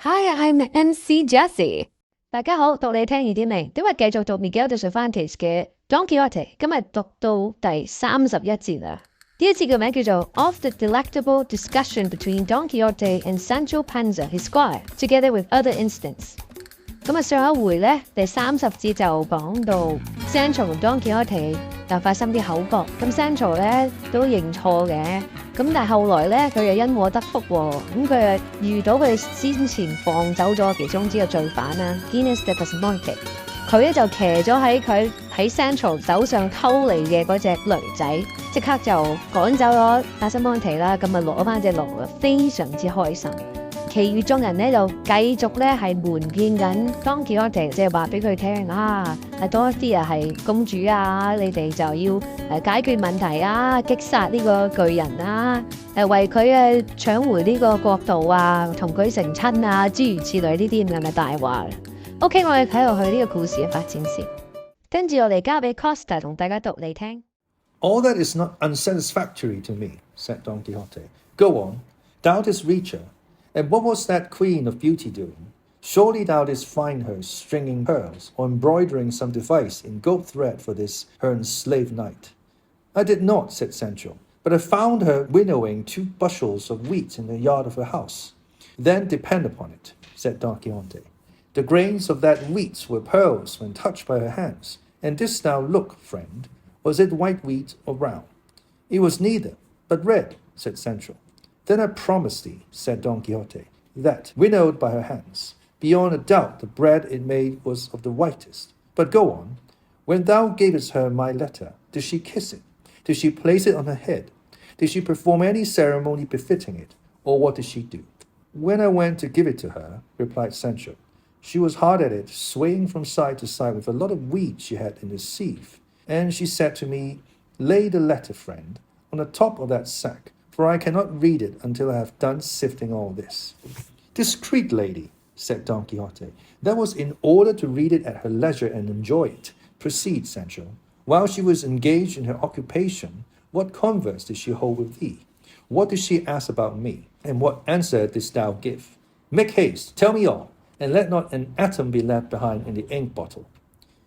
Hi, I'm MC Jessie。大家好，讀你聽2.0，今日繼續讀 Miguel de Cervantes 嘅 Don Quixote， 今日讀到第31節啦。呢一節嘅名叫做 Of the Delectable Discussion Between Don Quixote and Sancho Panza, his squire, together with other incidents。咁上一回咧，第30節就講到 Sancho 同 Don Quixote 就發生啲口角，咁 Sancho 咧都認錯嘅。咁但係後來咧，佢又因禍得福喎，咁佢又遇到佢先前放走咗其中之個罪犯啦 ，Gines de Pasamonte， 佢咧就騎咗喺Sancho 手上偷嚟嘅嗰隻驢仔，即刻就趕走咗 Pasamonte 啦，咁啊攞翻隻驢啊，非常之開心。其餘眾人咧就繼續咧係瞞騙緊 Don Quixote， 即係話俾佢聽啊，多啲啊係公主啊，你哋就要解決問題啊，擊殺呢個巨人啊，為佢搶回呢個國度啊，同佢成親啊，諸如此類呢啲咁嘅大話。OK， 我哋睇落去呢個故事嘅發展線，跟住我哋交俾 Costa 同大家讀嚟聽。 All that is not unsatisfactory to me, said Don Quixote. Go on, thou didst reach her. And what was that queen of beauty doing? Surely thou didst find her stringing pearls, or embroidering some device in gold thread for this her enslaved knight. I did not, said Sancho, but I found her winnowing 2 bushels of wheat in the yard of her house. Then depend upon it, said Don Quixote, the grains of that wheat were pearls when touched by her hands. And didst thou look, friend, was it white wheat or brown? It was neither, but red, said Sancho. Then I promise thee, said Don Quixote, that, winnowed by her hands, beyond a doubt the bread it made was of the whitest. But go on. When thou gavest her my letter, did she kiss it? Did she place it on her head? Did she perform any ceremony befitting it? Or what did she do? When I went to give it to her, replied Sancho, she was hard at it, swaying from side to side with a lot of wheat she had in the sieve. And she said to me, lay the letter, friend, on the top of that sack, for I cannot read it until I have done sifting all this. Discreet lady, said Don Quixote, that was in order to read it at her leisure and enjoy it. Proceed, Sancho. While she was engaged in her occupation, what converse did she hold with thee? What did she ask about me? And what answer didst thou give? Make haste, tell me all, and let not an atom be left behind in the ink bottle.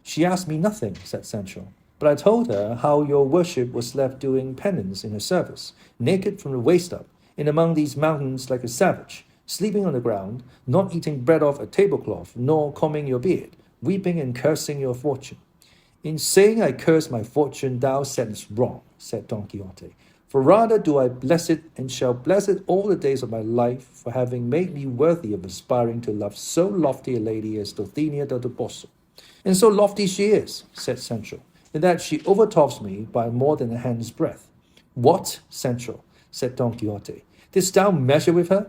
She asked me nothing, said Sancho. But I told her how your worship was left doing penance in her service, naked from the waist up, in among these mountains like a savage, sleeping on the ground, not eating bread off a tablecloth, nor combing your beard, weeping and cursing your fortune. In saying I curse my fortune, thou saidst wrong, said Don Quixote, for rather do I bless it, and shall bless it all the days of my life, for having made me worthy of aspiring to love so lofty a lady as Dulcinea del Toboso. And so lofty she is, said Sancho, in that she overtops me by more than a hand's breadth. What, Sancho, said Don Quixote, didst thou measure with her?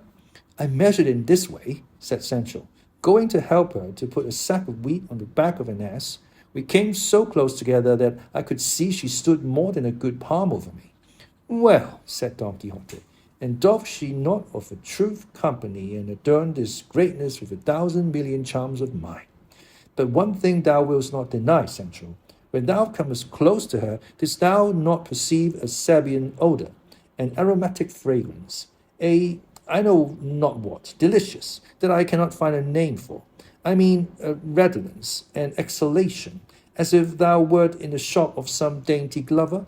I measured in this way, said Sancho, going to help her to put a sack of wheat on the back of an ass. We came so close together that I could see she stood more than a good palm over me. Well, said Don Quixote, and doth she not of a truth company and adorn this greatness with 1,000 million charms of mine? But one thing thou wilt not deny, Sancho. When thou comest close to her, didst thou not perceive a Sabian odour, an aromatic fragrance, I know not what, delicious, that I cannot find a name for? I mean, a redolence, an exhalation, as if thou wert in the shop of some dainty glover?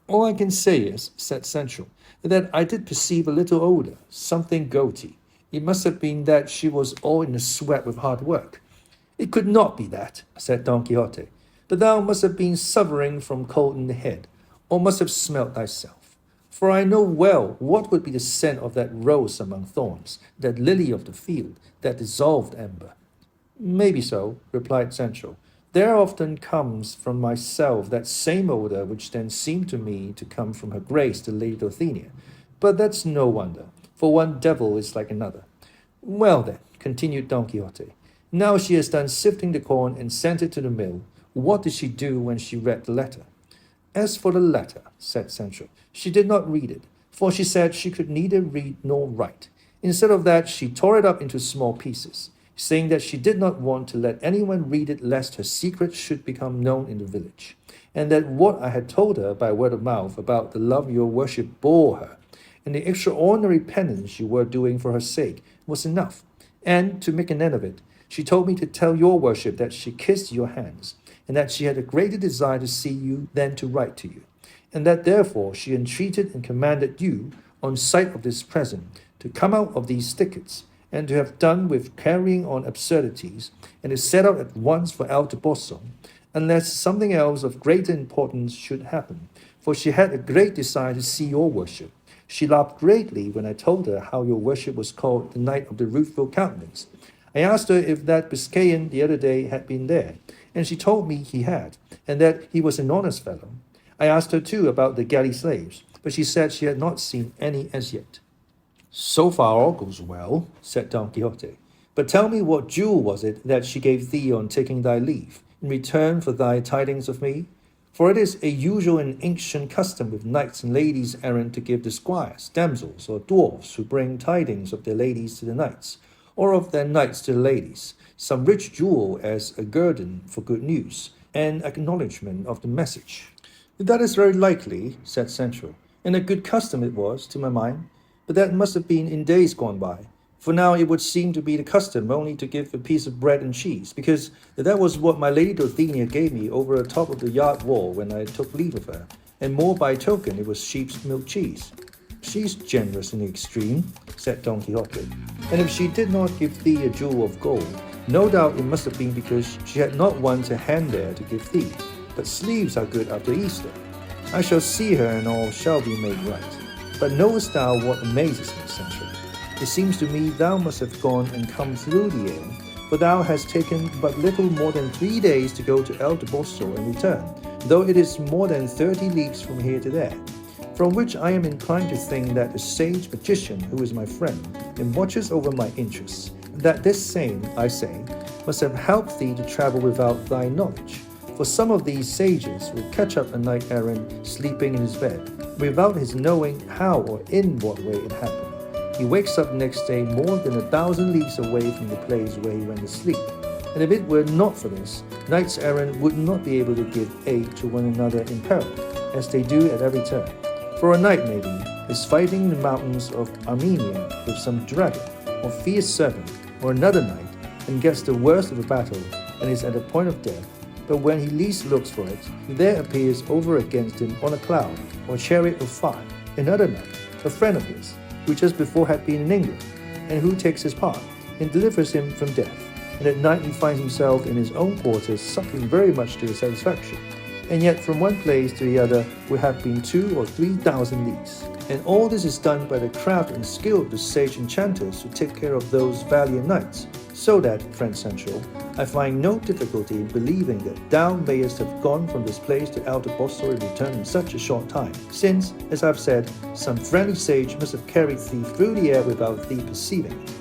All I can say is, said Sancho, that I did perceive a little odour, something goaty. It must have been that she was all in a sweat with hard work. It could not be that, said Don Quixote, but thou must have been suffering from cold in the head, or must have smelt thyself. For I know well what would be the scent of that rose among thorns, that lily of the field, that dissolved amber. Maybe so, replied Sancho. There often comes from myself that same odour which then seemed to me to come from her grace the Lady Dulcinea. But that's no wonder, for one devil is like another. Well then, continued Don Quixote, now she has done sifting the corn and sent it to the mill. What did she do when she read the letter? As for the letter, said Sancho, she did not read it, for she said she could neither read nor write. Instead of that, she tore it up into small pieces, saying that she did not want to let anyone read it lest her secret should become known in the village, and that what I had told her by word of mouth about the love your worship bore her, and the extraordinary penance you were doing for her sake, was enough, And to make an end of it, she told me to tell your worship that she kissed your hands, and that she had a greater desire to see you than to write to you, and that therefore she entreated and commanded you, on sight of this present, to come out of these thickets, and to have done with carrying on absurdities, and to set out at once for El Toboso, unless something else of greater importance should happen, for she had a great desire to see your worship. She laughed greatly when I told her how your worship was called the Knight of the Rueful Countenance. I asked her if that Biscayan the other day had been there, and she told me he had, and that he was an honest fellow. I asked her too about the galley slaves, but she said she had not seen any as yet. So far all goes well, said Don Quixote. But tell me what jewel was it that she gave thee on taking thy leave, in return for thy tidings of me? For it is a usual and ancient custom with knights and ladies errant to give the squires, damsels, or dwarfs who bring tidings of their ladies to the knights, or of their knights to the ladies, some rich jewel as a guerdon for good news, and acknowledgment of the message. That is very likely, said Sancho, and a good custom it was, to my mind, but that must have been in days gone by. For now it would seem to be the custom only to give a piece of bread and cheese, because that was what my lady Dorothea gave me over the top of the yard wall when I took leave of her, and more by token it was sheep's milk cheese. She's generous in the extreme, said Don Quixote, and if she did not give thee a jewel of gold, no doubt it must have been because she had not one to hand there to give thee. But sleeves are good after Easter. I shall see her, and all shall be made right. But knowest thou what amazes me, Sancho? It seems to me thou must have gone and come through the air, for thou hast taken but little more than 3 days to go to El Toboso and return, though it is more than 30 leagues from here to there. From which I am inclined to think that the sage magician, who is my friend, and watches over my interests, that this same, I say, must have helped thee to travel without thy knowledge. For some of these sages will catch up a knight-errant sleeping in his bed, without his knowing how or in what way it happened. He wakes up next day more than 1,000 leagues away from the place where he went to sleep. And if it were not for this, knights-errant would not be able to give aid to one another in peril, as they do at every turn. For a knight, maybe, is fighting in the mountains of Armenia with some dragon, or fierce serpent, or another knight, and gets the worst of the battle, and is at the point of death. But when he least looks for it, there appears over against him on a cloud, or chariot of fire, another knight, a friend of his, who just before had been in England, and who takes his part, and delivers him from death. And at night he finds himself in his own quarters, suffering very much to his satisfaction. And yet from one place to the other would have been 2,000 or 3,000 leagues. And all this is done by the craft and skill of the sage enchanters who take care of those valiant knights. So that, friend Sancho, I find no difficulty in believing that thou mayest have gone from this place to El Toboso and returned in such a short time, since, as I've said, some friendly sage must have carried thee through the air without thee perceiving it.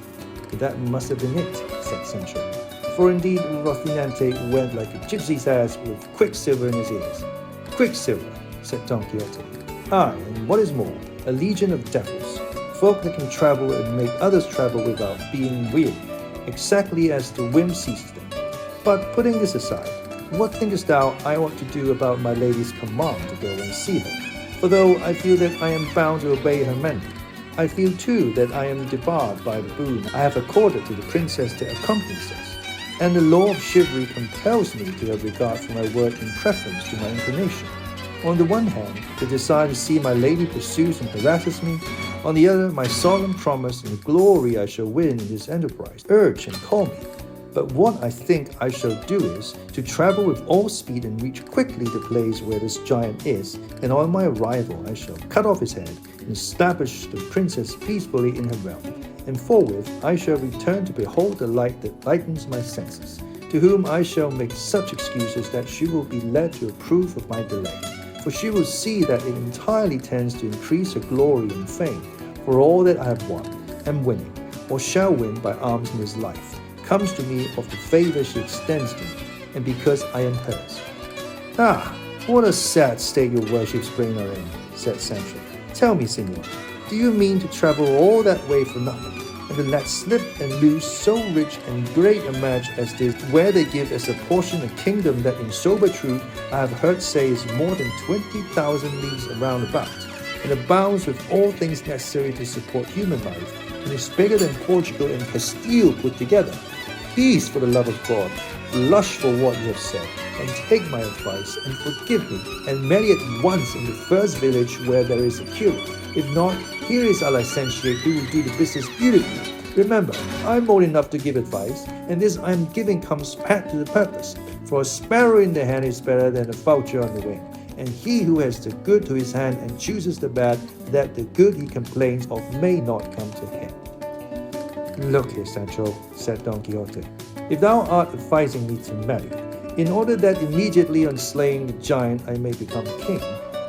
But that must have been it, said Sancho. For indeed Rocinante went like a gypsy's ass with quicksilver in his ears. Quicksilver, said Don Quixote. Aye, and what is more, a legion of devils, folk that can travel and make others travel without being weary, exactly as the whim seizes them. But putting this aside, what thinkest thou I ought to do about my lady's command to go and see her? For though I feel that I am bound to obey her mandate, I feel too that I am debarred by the boon I have accorded to the princess that accompanies us, and the law of chivalry compels me to have regard for my word in preference to my inclination. On the one hand, the desire to see my lady pursues and harasses me. On the other, my solemn promise and the glory I shall win in this enterprise urge and call me. But what I think I shall do is to travel with all speed and reach quickly the place where this giant is, and on my arrival I shall cut off his head and establish the princess peacefully in her realm. And forthwith I shall return to behold the light that lightens my senses, to whom I shall make such excuses that she will be led to approve of my delay. For she will see that it entirely tends to increase her glory and fame, for all that I have won, am winning, or shall win by arms in this life, comes to me of the favour she extends to me, and because I am hers. Ah, what a sad state your worships bring her in, said Sancho. Tell me, senor, do you mean to travel all that way for nothing, and to let slip and lose so rich and great a match as this, where they give as a portion a kingdom that in sober truth I have heard say is more than 20,000 leagues around about, and abounds with all things necessary to support human life, and is bigger than Portugal and Castile put together. Please, for the love of God, blush for what you have said, and take my advice, and forgive me, and marry at once in the first village where there is a curate. If not, here is a licentiate who will do the business beautifully. Remember, I'm old enough to give advice, and this I'm giving comes pat to the purpose. For a sparrow in the hand is better than a vulture on the wing, and he who has the good to his hand and chooses the bad, that the good he complains of may not come to him. Look here, Sancho, said Don Quixote, if thou art advising me to marry, in order that immediately on slaying the giant I may become king,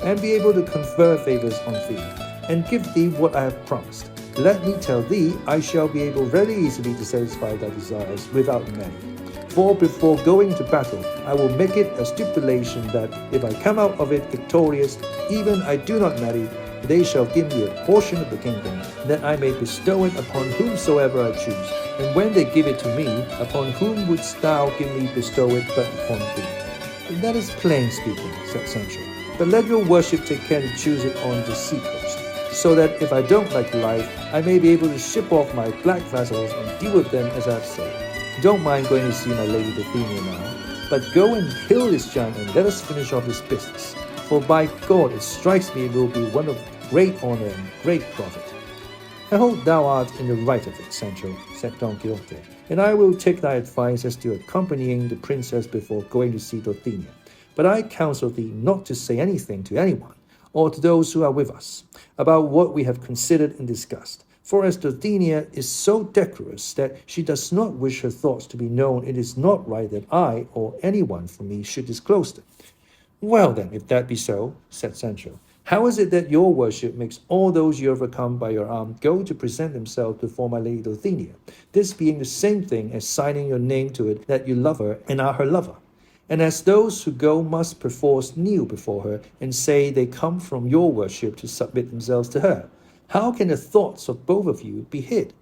and be able to confer favors on thee, and give thee what I have promised, let me tell thee, I shall be able very easily to satisfy thy desires without marrying. For before going to battle, I will make it a stipulation that if I come out of it victorious, even I do not marry, they shall give me a portion of the kingdom, that I may bestow it upon whomsoever I choose. And when they give it to me, upon whom wouldst thou give me bestow it but upon thee? That is plain speaking, said Sancho. But let your worship take care to choose it on the sea-coast, so that if I don't like life, I may be able to ship off my black vassals and deal with them as I have said. Don't mind going to see my lady Dorothea now, but go and kill this giant and let us finish off this business. For by God, it strikes me it will be one of great honor and great profit. I hope thou art in the right of it, Sancho, said Don Quixote, and I will take thy advice as to accompanying the princess before going to see Dorothea. But I counsel thee not to say anything to anyone, or to those who are with us, about what we have considered and discussed. For as Dorothea is so decorous that she does not wish her thoughts to be known, it is not right that I, or anyone from me, should disclose them. Well then, if that be so, said Sancho, how is it that your worship makes all those you overcome by your arm go to present themselves before my lady Dorothea, this being the same thing as signing your name to it that you love her and are her lover? And as those who go must perforce kneel before her and say they come from your worship to submit themselves to her, how can the thoughts of both of you be hid?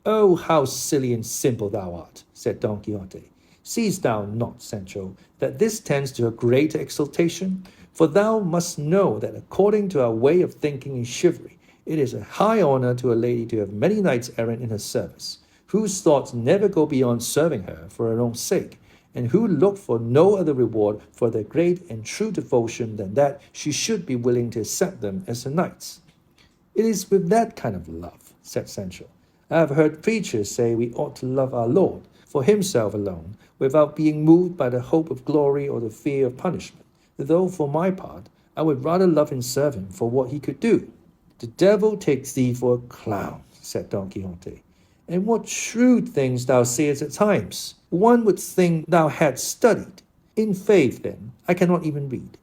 Oh, how silly and simple thou art, said Don Quixote. Seest thou not, Sancho, that this tends to a greater exaltation? For thou must know that according to our way of thinking in chivalry, it is a high honor to a lady to have many knights errant in her service, whose thoughts never go beyond serving her for her own sake, and who look for no other reward for their great and true devotion than that she should be willing to accept them as her knights. It is with that kind of love, said Sancho. I have heard preachers say we ought to love our Lord for himself alone, without being moved by the hope of glory or the fear of punishment, though for my part, I would rather love and serve him for what he could do. The devil takes thee for a clown, said Don Quixote. And what shrewd things thou sayest at times! One would think thou hadst studied. In faith, then, I cannot even read.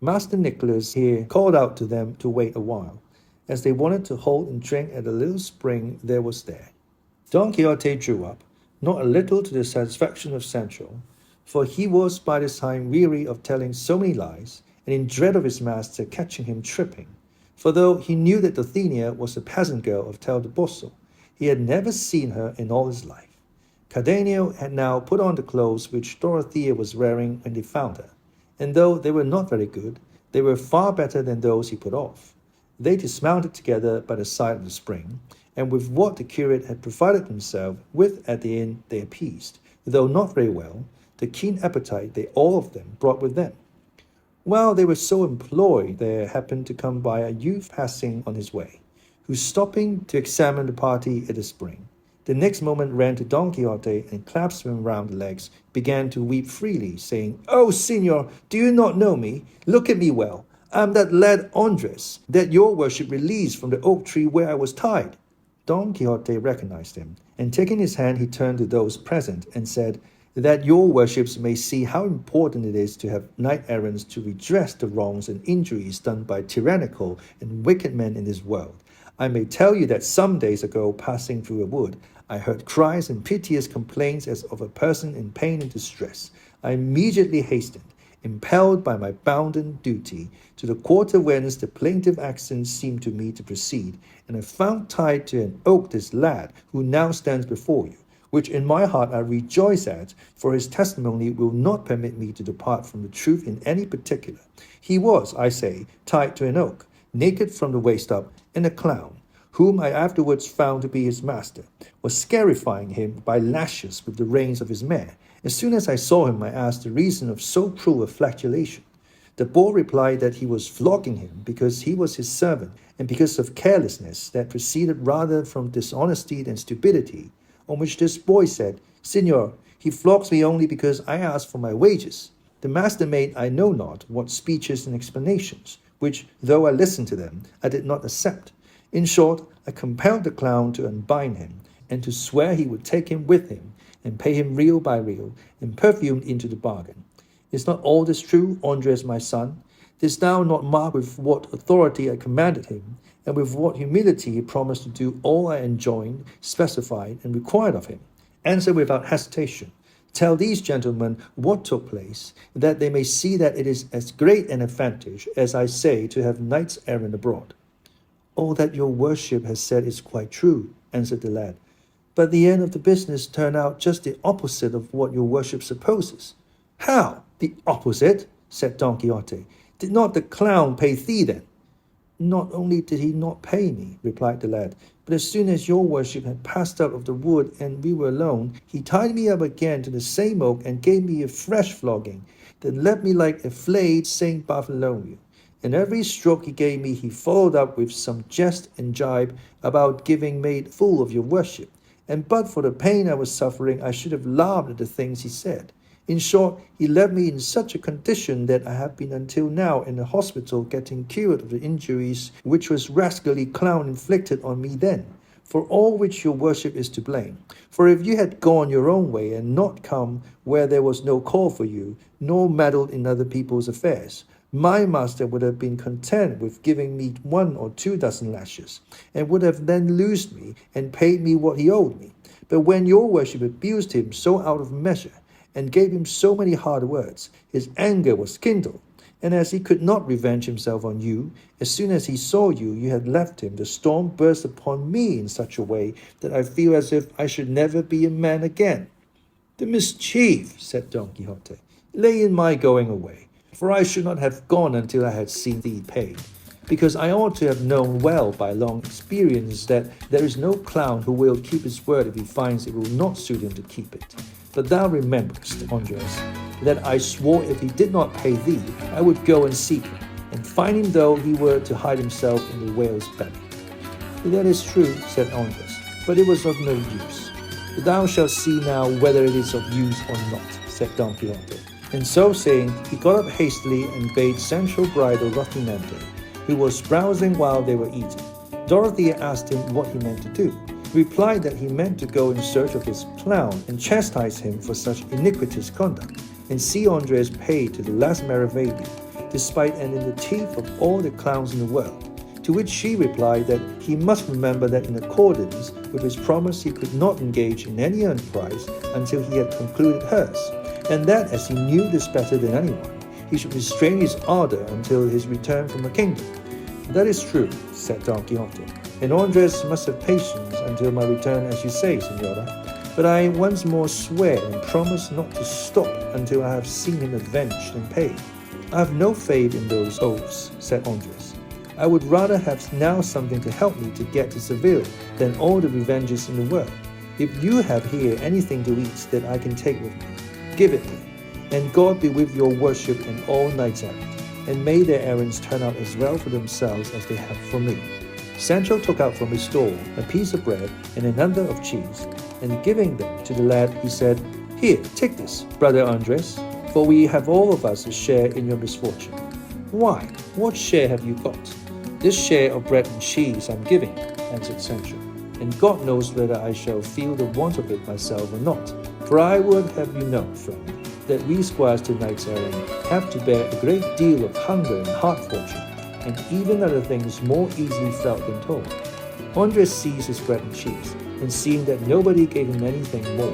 Master Nicholas here called out to them to wait a while, as they wanted to halt and drink at a little spring there was there. Don Quixote drew up, not a little to the satisfaction of Sancho, for he was by this time weary of telling so many lies, and in dread of his master catching him tripping. For though he knew that Dorothea was a peasant girl of Toboso, he had never seen her in all his life. Cardenio had now put on the clothes which Dorothea was wearing when they found her, and though they were not very good, they were far better than those he put off. They dismounted together by the side of the spring, and with what the curate had provided himself with at the inn they appeased, though not very well, the keen appetite they all of them brought with them. While they were so employed, there happened to come by a youth passing on his way, who, stopping to examine the party at the spring, the next moment ran to Don Quixote and clasping him round the legs, began to weep freely, saying, "Oh, Signor, do you not know me? Look at me well. I am that lad Andres, that your worship released from the oak tree where I was tied." Don Quixote recognized him, and taking his hand he turned to those present and said, "That your worships may see how important it is to have knight-errants to redress the wrongs and injuries done by tyrannical and wicked men in this world. I may tell you that some days ago, passing through a wood, I heard cries and piteous complaints as of a person in pain and distress. I immediately hastened, impelled by my bounden duty, to the quarter whence the plaintive accents seemed to me to proceed, and I found tied to an oak this lad, who now stands before you, which in my heart I rejoice at, for his testimony will not permit me to depart from the truth in any particular. He was, I say, tied to an oak, naked from the waist up, and a clown, whom I afterwards found to be his master, was scarifying him by lashes with the reins of his mare. As soon as I saw him, I asked the reason of so cruel a flagellation. The boy replied that he was flogging him because he was his servant, and because of carelessness that proceeded rather from dishonesty than stupidity. On which this boy said, Signor, he flogs me only because I ask for my wages. The master made I know not what speeches and explanations, which, though I listened to them, I did not accept. In short, I compelled the clown to unbind him, and to swear he would take him with him, and pay him real by real, and perfumed into the bargain. Is not all this true, Andres, my son? Didst thou not mark with what authority I commanded him, and with what humility he promised to do all I enjoined, specified, and required of him? Answer without hesitation. Tell these gentlemen what took place, that they may see that it is as great an advantage as I say to have knights errant abroad. All that your worship has said is quite true, answered the lad. But the end of the business turned out just the opposite of what your worship supposes. How? The opposite? Said Don Quixote. Did not the clown pay thee then? Not only did he not pay me, replied the lad, but as soon as your worship had passed out of the wood and we were alone, he tied me up again to the same oak and gave me a fresh flogging, then left me like a flayed Saint Bartholomew. And every stroke he gave me he followed up with some jest and jibe about giving made fool of your worship. And but for the pain I was suffering, I should have laughed at the things he said. In short, he left me in such a condition that I have been until now in the hospital getting cured of the injuries which was rascally clown inflicted on me then, for all which your worship is to blame. For if you had gone your own way and not come where there was no call for you, nor meddled in other people's affairs, my master would have been content with giving me 1 or 2 dozen lashes, and would have then loosed me and paid me what he owed me. But when your worship abused him so out of measure, and gave him so many hard words, his anger was kindled. And as he could not revenge himself on you, as soon as he saw you had left him, the storm burst upon me in such a way that I feel as if I should never be a man again. The mischief, said Don Quixote, lay in my going away, for I should not have gone until I had seen thee paid, because I ought to have known well by long experience that there is no clown who will keep his word if he finds it will not suit him to keep it. But thou rememberest, Andres, that I swore if he did not pay thee, I would go and seek him, and find him though he were to hide himself in the whale's belly. That is true, said Andres, but it was of no use. But thou shalt see now whether it is of use or not, said Don Quixote. And so saying, he got up hastily and bade Sancho bridle Rocinante, who was browsing while they were eating. Dorothea asked him what he meant to do. He replied that he meant to go in search of his clown and chastise him for such iniquitous conduct, and see Andres paid to the last maravedi, despite and in the teeth of all the clowns in the world. To which she replied that he must remember that in accordance with his promise he could not engage in any enterprise until he had concluded hers, and that as he knew this better than anyone, he should restrain his ardor until his return from the kingdom. That is true, said Don Quixote, and Andres must have patience until my return, as you say, Senora. But I once more swear and promise not to stop until I have seen him avenged and paid. I have no faith in those oaths, said Andres. I would rather have now something to help me to get to Seville than all the revenges in the world. If you have here anything to eat that I can take with me, give it me, and God be with your worship and all knights errant, and may their errands turn out as well for themselves as they have for me. Sancho took out from his store a piece of bread and another of cheese, and giving them to the lad, he said, Here, take this, brother Andres, for we have all of us a share in your misfortune. Why, what share have you got? This share of bread and cheese I'm giving, answered Sancho, and God knows whether I shall feel the want of it myself or not. For I would have you know, friend, that we squires to knights errant have to bear a great deal of hunger and hard fortune, and even other things more easily felt than told. Andres seized his bread and cheese, and seeing that nobody gave him anything more,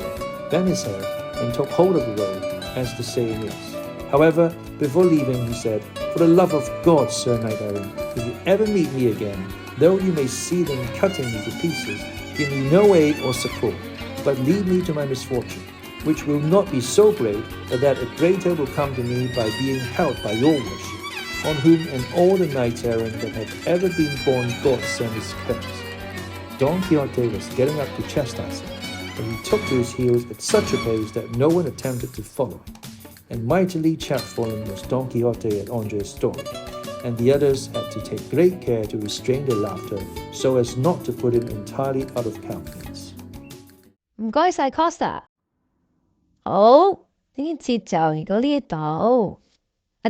bent his head and took hold of the road, as the saying is. However, before leaving, he said, For the love of God, Sir Knight errant, if you ever meet me again, though you may see them cutting me to pieces, give me no aid or support, but lead me to my misfortune, which will not be so great but that a greater will come to me by being helped by your worship, on whom and all the knights errant that have ever been born God send his curse. Don Quixote was getting up to chastise him, and he took to his heels at such a pace that no one attempted to follow him. And mightily chapfallen was Don Quixote at Andre's story, and the others had to take great care to restrain their laughter so as not to put him entirely out of countenance. 唔該晒 Costa。好，呢節就嚟到呢度。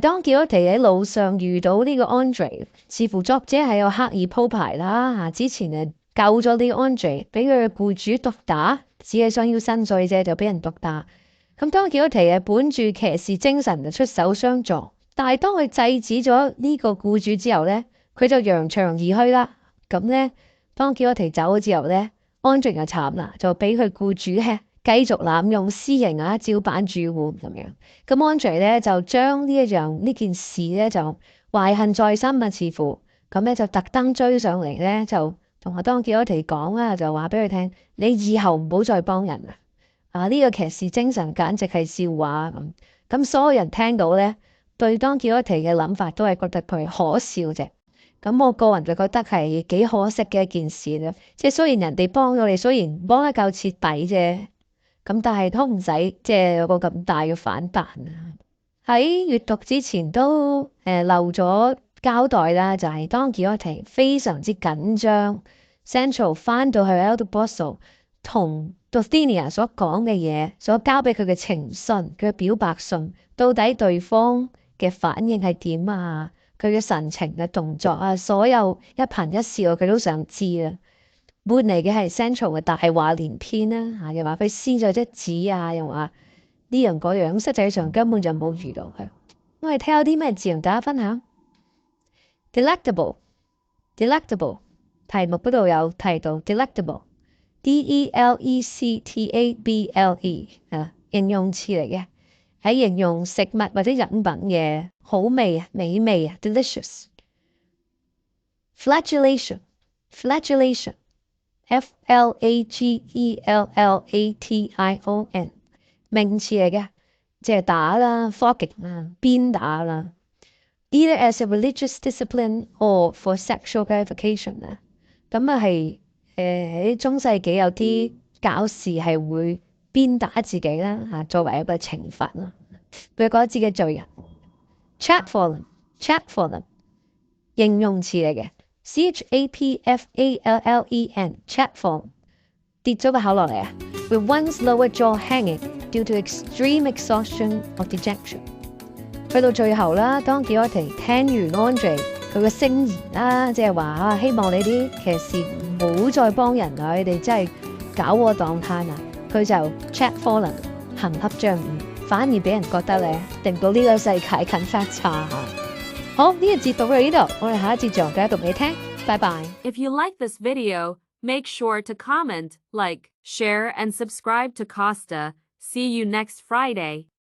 當Quixote喺路上遇到呢個 Andre， 似乎作者係有刻意鋪排啦。之前救咗呢個 Andre， 俾佢嘅僱主毒打，只係想要薪水啫，就俾人毒打。咁當Quixote本住騎士精神就出手相助，但係當佢制止咗呢個僱主之後咧，佢就揚長而去啦。咁咧，當Quixote走咗之後咧，Andre就慘啦，就俾佢僱主繼續濫用私刑照板煮碗咁樣。咁Andre咧就將呢件事咧就懷恨在心啊，似乎咁咧就特登追上嚟咧，就同阿Quixote講啦，就話俾佢聽：你以後唔好再幫人啦！呢個騎士精神簡直係笑話咁。咁所有人聽到咧，對Quixote嘅諗法都係覺得佢可笑啫。咁我個人就覺得係幾可惜嘅一件事啦。即係雖然人哋幫咗你，雖然幫得夠徹底啫。咁但係都唔使即係有個咁大嘅反彈啊！喺閱讀之前都漏咗交代啦，就係Quixote非常之緊張 Sancho 翻到去 El Toboso 同 Dulcinea 所講嘅嘢，所交俾佢嘅情信、佢嘅表白信，到底對方嘅反應係點啊？佢嘅神情嘅動作啊，所有一顰一笑佢都想知啊！換嚟嘅係 Sancho 嘅大話連篇啦，又話佢撕咗隻紙啊，又話呢樣嗰樣，實際上根本就冇遇到佢。我哋睇下啲咩字同大家分享。Delectable 題目嗰度有提到 Delectable D-E-L-E-C-T-A-B-L-E 形容詞嚟嘅，係形容食物或者飲品嘅好味美味delicious。Flagellation Flagellation，F-L-A-G-E-L-L-A-T-I-O-N， 名詞嚟嘅，即係打啦、flogging 啦、鞭打啦。Either as a religious discipline or for sexual gratification 啊，咁係喺中世紀有啲教士係會鞭打自己啦，作為一個懲罰啦，佢覺得自己罪人。Chapfallen 形容詞嚟嘅。Chapfallen Chapfallen 跌咗個口落嚟啊 with one's lower jaw hanging due to extreme exhaustion or dejection。 去到最後啦，當Quixote聽完Andre佢嘅聲言啦，即係話希望你啲騎士唔好再幫人啦，你哋真係搞我當攤啊，佢就 Chapfallen 行俠仗義，反而俾人覺得咧令到呢個世界更加差。好，呢一節到呢度，我哋下一節再繼續讀俾你聽，拜拜。If you like this video, make sure to comment, like, share, and subscribe to Costa. See you next Friday.